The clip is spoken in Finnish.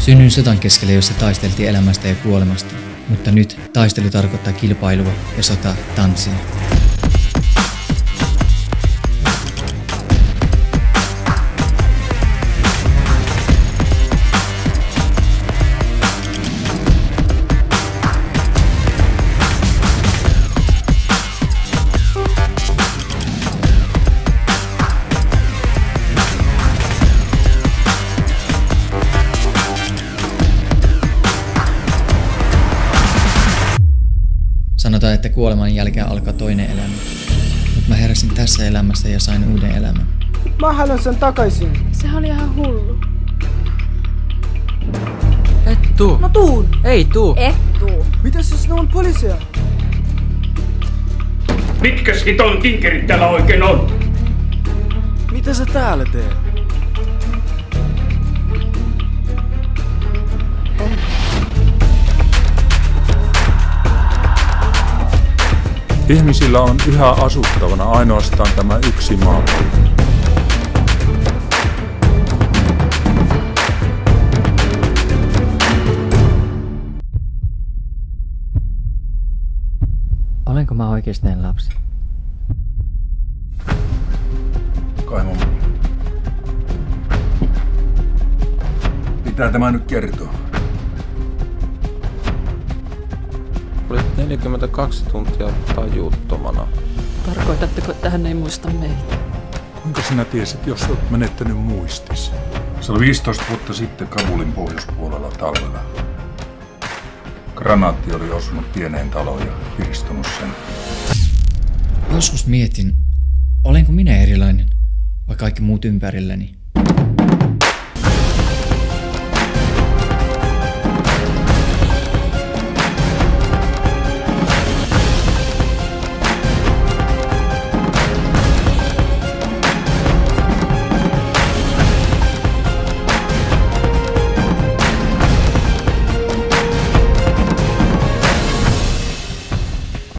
Synnyin sodan keskelle, jossa taisteltiin elämästä ja kuolemasta, mutta nyt taistelu tarkoittaa kilpailua ja sota tanssia. Sanotaan, että kuoleman jälkeen alkaa toinen elämä. Mutta mä heräsin tässä elämässä ja sain uuden elämän. Mä haluan sen takaisin. Sehän oli ihan hullu. Et tuu. No tuun. Ei tuu. Et tuu. Mitäs jos ne on poliisia? Mitkäs hiton tinkerit täällä oikein on? Mitä sä täällä teet? Ihmisillä on yhä asuttavana ainoastaan tämä yksi maapallo. Olenko mä oikeesti näin lapsi? Kai mun. Mitä tämä nyt kertoo? Olit 42 tuntia tajuttomana. Tarkoitatteko, että hän ei muista meitä? Kuinka sinä tiesit, jos olet menettänyt muistis? Se oli 15 vuotta sitten Kabulin pohjoispuolella talvella. Granaatti oli osunut pieneen taloon ja pirstonut sen. Joskus mietin, olenko minä erilainen vai kaikki muut ympärilläni?